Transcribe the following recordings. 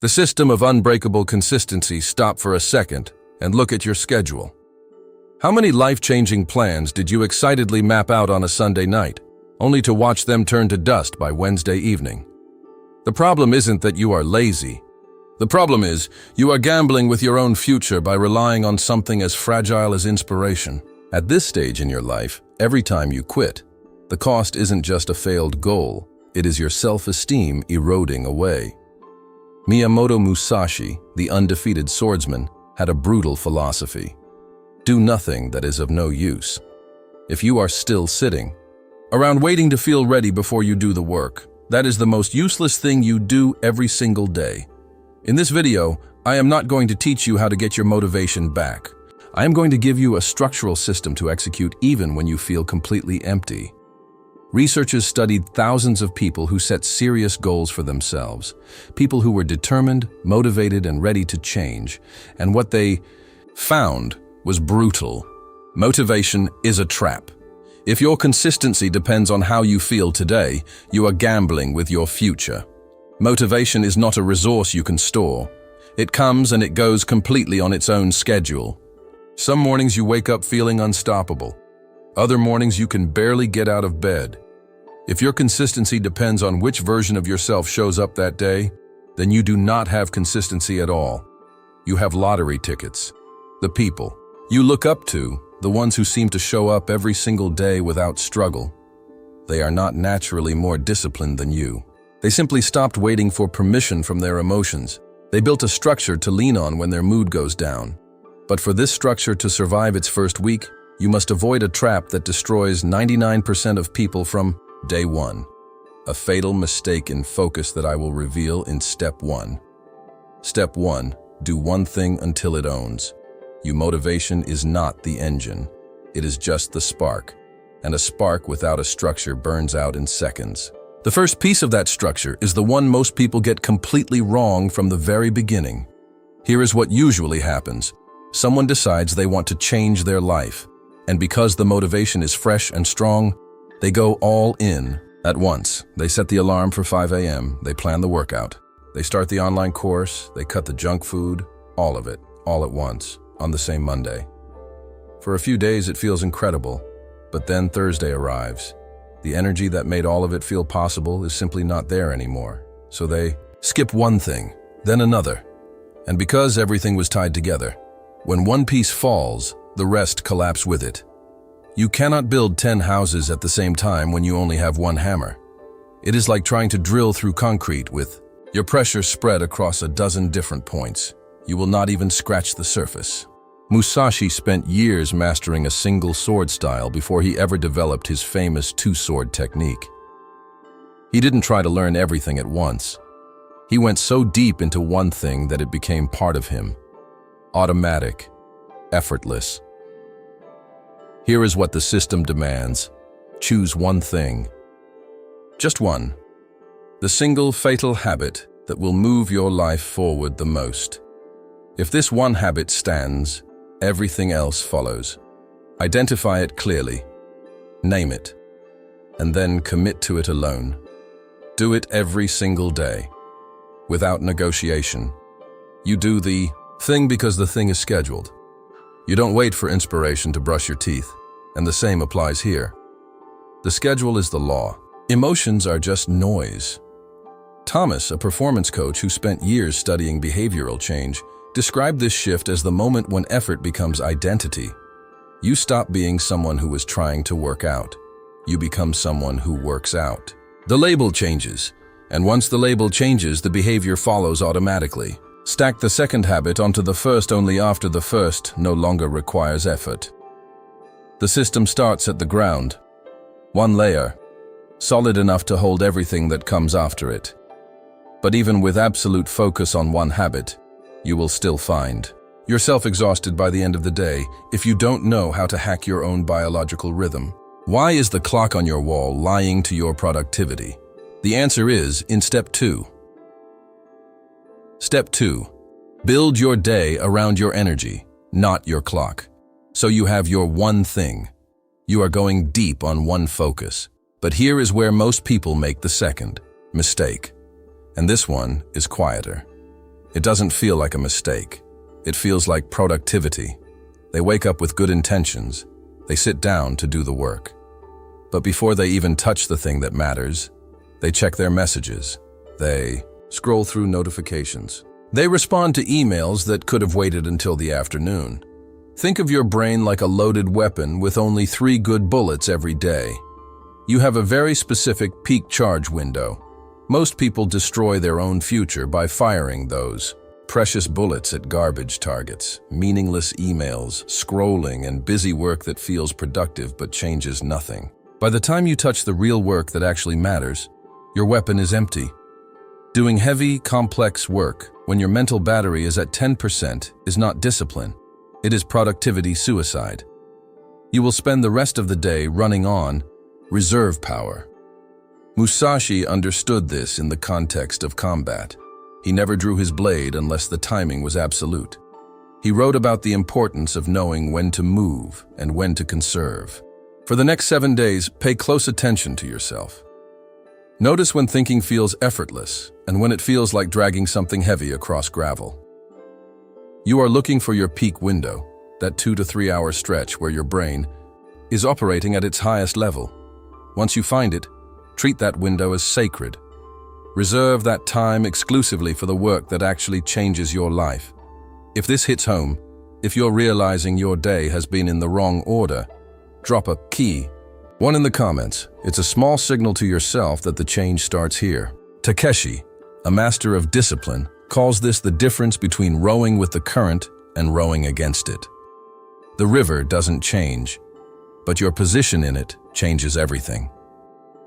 The system of unbreakable consistency. Stop for a second and look at your schedule. How many life-changing plans did you excitedly map out on a Sunday night, only to watch them turn to dust by Wednesday evening? The problem isn't that you are lazy. The problem is you are gambling with your own future by relying on something as fragile as inspiration. At this stage in your life, every time you quit, the cost isn't just a failed goal, it is your self-esteem eroding away. Miyamoto Musashi, the undefeated swordsman, had a brutal philosophy. Do nothing that is of no use. If you are still sitting around waiting to feel ready before you do the work, that is the most useless thing you do every single day. In this video, I am not going to teach you how to get your motivation back. I am going to give you a structural system to execute even when you feel completely empty. Researchers studied thousands of people who set serious goals for themselves, people who were determined, motivated, and ready to change, and what they found was brutal. Motivation is a trap. If your consistency depends on how you feel today, you are gambling with your future. Motivation is not a resource you can store. It comes and it goes completely on its own schedule. Some mornings you wake up feeling unstoppable. Other mornings you can barely get out of bed. If your consistency depends on which version of yourself shows up that day, then you do not have consistency at all. You have lottery tickets. The people you look up to, the ones who seem to show up every single day without struggle, they are not naturally more disciplined than you. They simply stopped waiting for permission from their emotions. They built a structure to lean on when their mood goes down. But for this structure to survive its first week, you must avoid a trap that destroys 99% of people from day one. A fatal mistake in focus that I will reveal in Step 1. Step 1. Do one thing until it owns. Your motivation is not the engine. It is just the spark. And a spark without a structure burns out in seconds. The first piece of that structure is the one most people get completely wrong from the very beginning. Here is what usually happens. Someone decides they want to change their life. And because the motivation is fresh and strong, they go all in at once. They set the alarm for 5 a.m. They plan the workout. They start the online course. They cut the junk food. All of it, all at once, on the same Monday. For a few days it feels incredible, but then Thursday arrives. The energy that made all of it feel possible is simply not there anymore. So they skip one thing, then another. And because everything was tied together, when one piece falls, the rest collapse with it. You cannot build 10 houses at the same time when you only have one hammer. It is like trying to drill through concrete with your pressure spread across a dozen different points. You will not even scratch the surface. Musashi spent years mastering a single sword style before he ever developed his famous two-sword technique. He didn't try to learn everything at once. He went so deep into one thing that it became part of him. Automatic, effortless. Here is what the system demands. Choose one thing. Just one. The single fatal habit that will move your life forward the most. If this one habit stands, everything else follows. Identify it clearly. Name it. And then commit to it alone. Do it every single day. Without negotiation. You do the thing because the thing is scheduled. You don't wait for inspiration to brush your teeth, and the same applies here. The schedule is the law. Emotions are just noise. Thomas, a performance coach who spent years studying behavioral change, described this shift as the moment when effort becomes identity. You stop being someone who is trying to work out. You become someone who works out. The label changes, and once the label changes, the behavior follows automatically. Stack the second habit onto the first only after the first no longer requires effort. The system starts at the ground. One layer, solid enough to hold everything that comes after it. But even with absolute focus on one habit, you will still find yourself exhausted by the end of the day if you don't know how to hack your own biological rhythm. Why is the clock on your wall lying to your productivity? The answer is in Step 2. Step 2. Build your day around your energy, not your clock. So you have your one thing. You are going deep on one focus. But here is where most people make the second mistake. And this one is quieter. It doesn't feel like a mistake. It feels like productivity. They wake up with good intentions. They sit down to do the work. But before they even touch the thing that matters, they check their messages. They scroll through notifications. They respond to emails that could have waited until the afternoon. Think of your brain like a loaded weapon with only 3 good bullets every day. You have a very specific peak charge window. Most people destroy their own future by firing those precious bullets at garbage targets, meaningless emails, scrolling, and busy work that feels productive but changes nothing. By the time you touch the real work that actually matters, your weapon is empty. Doing heavy, complex work when your mental battery is at 10% is not discipline. It is productivity suicide. You will spend the rest of the day running on reserve power. Musashi understood this in the context of combat. He never drew his blade unless the timing was absolute. He wrote about the importance of knowing when to move and when to conserve. For the next 7 days, pay close attention to yourself. Notice when thinking feels effortless and when it feels like dragging something heavy across gravel. You are looking for your peak window, that 2 to 3 hour stretch where your brain is operating at its highest level. Once you find it, treat that window as sacred. Reserve that time exclusively for the work that actually changes your life. If this hits home, if you're realizing your day has been in the wrong order, drop a key 1 in the comments. It's a small signal to yourself that the change starts here. Takeshi, a master of discipline, calls this the difference between rowing with the current and rowing against it. The river doesn't change, but your position in it changes everything.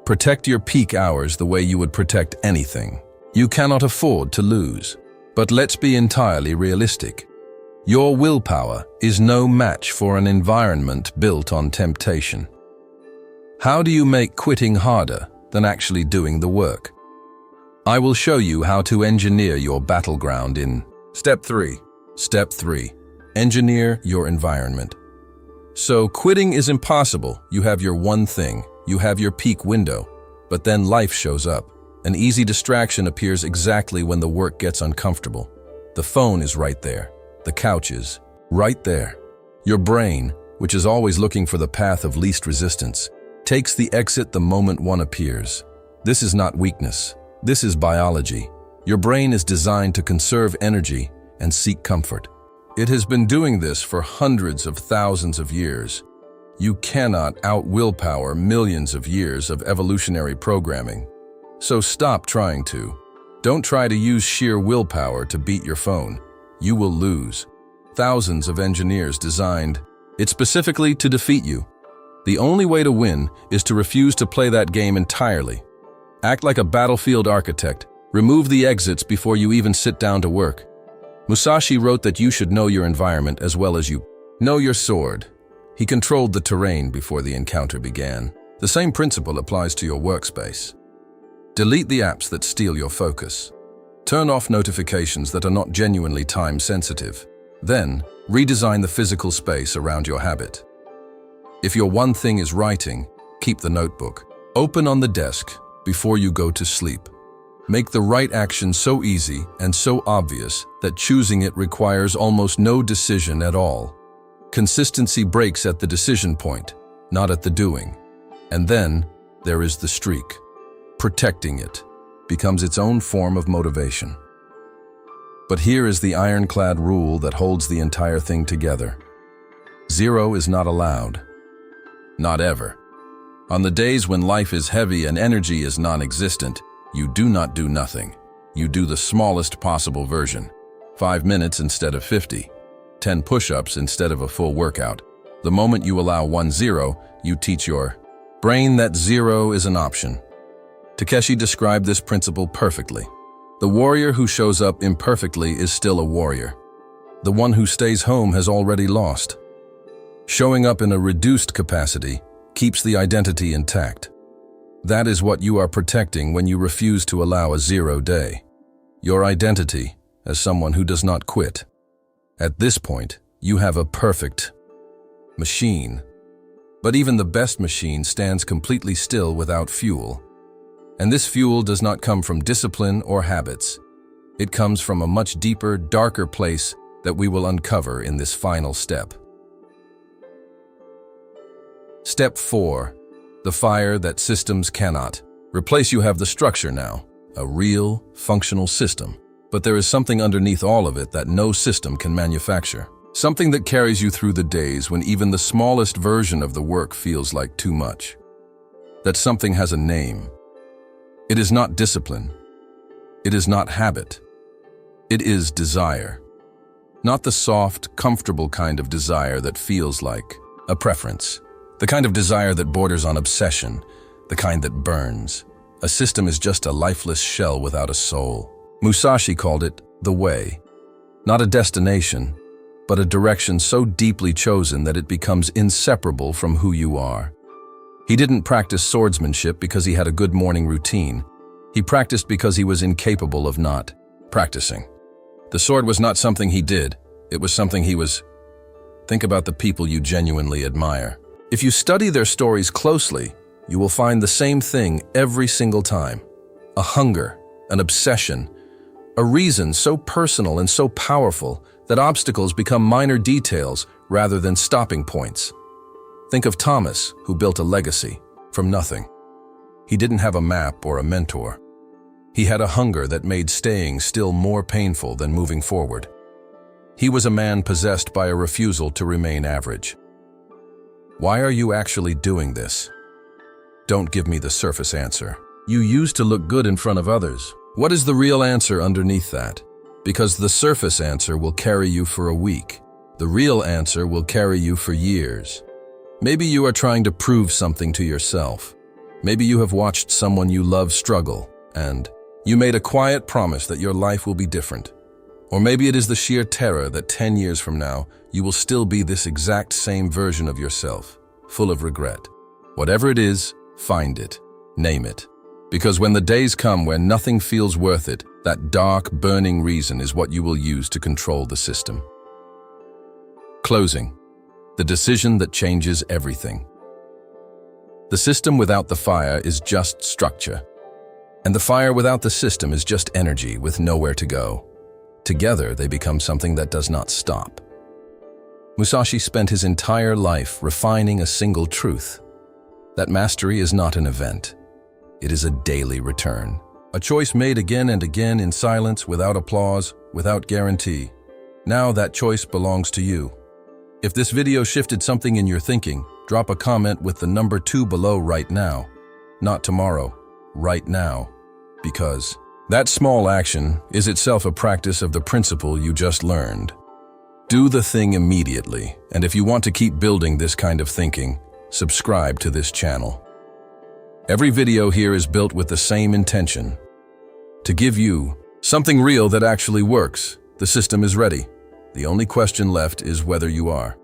Protect your peak hours the way you would protect anything. You cannot afford to lose. But let's be entirely realistic. Your willpower is no match for an environment built on temptation. How do you make quitting harder than actually doing the work? I will show you how to engineer your battleground in Step 3. Step 3. Engineer your environment. So quitting is impossible. You have your one thing. You have your peak window. But then life shows up. An easy distraction appears exactly when the work gets uncomfortable. The phone is right there. The couch is right there. Your brain, which is always looking for the path of least resistance, takes the exit the moment one appears. This is not weakness. This is biology. Your brain is designed to conserve energy and seek comfort. It has been doing this for hundreds of thousands of years. You cannot out-willpower millions of years of evolutionary programming. So stop trying to. Don't try to use sheer willpower to beat your phone. You will lose. Thousands of engineers designed it specifically to defeat you. The only way to win is to refuse to play that game entirely. Act like a battlefield architect. Remove the exits before you even sit down to work. Musashi wrote that you should know your environment as well as you know your sword. He controlled the terrain before the encounter began. The same principle applies to your workspace. Delete the apps that steal your focus. Turn off notifications that are not genuinely time-sensitive. Then, redesign the physical space around your habit. If your one thing is writing, keep the notebook open on the desk before you go to sleep. Make the right action so easy and so obvious that choosing it requires almost no decision at all. Consistency breaks at the decision point, not at the doing. And then, there is the streak. Protecting it becomes its own form of motivation. But here is the ironclad rule that holds the entire thing together. 0 is not allowed. Not ever. On the days when life is heavy and energy is non-existent, you do not do nothing. You do the smallest possible version. 5 minutes instead of 50. 10 push-ups instead of a full workout. The moment you allow 1-0, you teach your brain that 0 is an option. Takeshi described this principle perfectly. The warrior who shows up imperfectly is still a warrior. The one who stays home has already lost. Showing up in a reduced capacity keeps the identity intact. That is what you are protecting when you refuse to allow a 0 day. Your identity as someone who does not quit. At this point, you have a perfect machine. But even the best machine stands completely still without fuel. And this fuel does not come from discipline or habits. It comes from a much deeper, darker place that we will uncover in this final step. Step 4. The fire that systems cannot replace. You have the structure now, a real, functional system. But there is something underneath all of it that no system can manufacture. Something that carries you through the days when even the smallest version of the work feels like too much. That something has a name. It is not discipline. It is not habit. It is desire. Not the soft, comfortable kind of desire that feels like a preference. The kind of desire that borders on obsession, the kind that burns. A system is just a lifeless shell without a soul. Musashi called it the way. Not a destination, but a direction so deeply chosen that it becomes inseparable from who you are. He didn't practice swordsmanship because he had a good morning routine. He practiced because he was incapable of not practicing. The sword was not something he did, it was something he was. Think about the people you genuinely admire. If you study their stories closely, you will find the same thing every single time. A hunger, an obsession, a reason so personal and so powerful that obstacles become minor details rather than stopping points. Think of Thomas, who built a legacy from nothing. He didn't have a map or a mentor. He had a hunger that made staying still more painful than moving forward. He was a man possessed by a refusal to remain average. Why are you actually doing this? Don't give me the surface answer. You used to look good in front of others. What is the real answer underneath that? Because the surface answer will carry you for a week. The real answer will carry you for years. Maybe you are trying to prove something to yourself. Maybe you have watched someone you love struggle, and you made a quiet promise that your life will be different. Or maybe it is the sheer terror that 10 years from now, you will still be this exact same version of yourself, full of regret. Whatever it is, find it, name it. Because when the days come where nothing feels worth it, that dark, burning reason is what you will use to control the system. Closing. The decision that changes everything. The system without the fire is just structure. And the fire without the system is just energy with nowhere to go. Together, they become something that does not stop. Musashi spent his entire life refining a single truth. That mastery is not an event. It is a daily return. A choice made again and again in silence, without applause, without guarantee. Now that choice belongs to you. If this video shifted something in your thinking, drop a comment with the number 2 below right now. Not tomorrow, right now. Because that small action is itself a practice of the principle you just learned. Do the thing immediately, and if you want to keep building this kind of thinking, subscribe to this channel. Every video here is built with the same intention. To give you something real that actually works. The system is ready. The only question left is whether you are.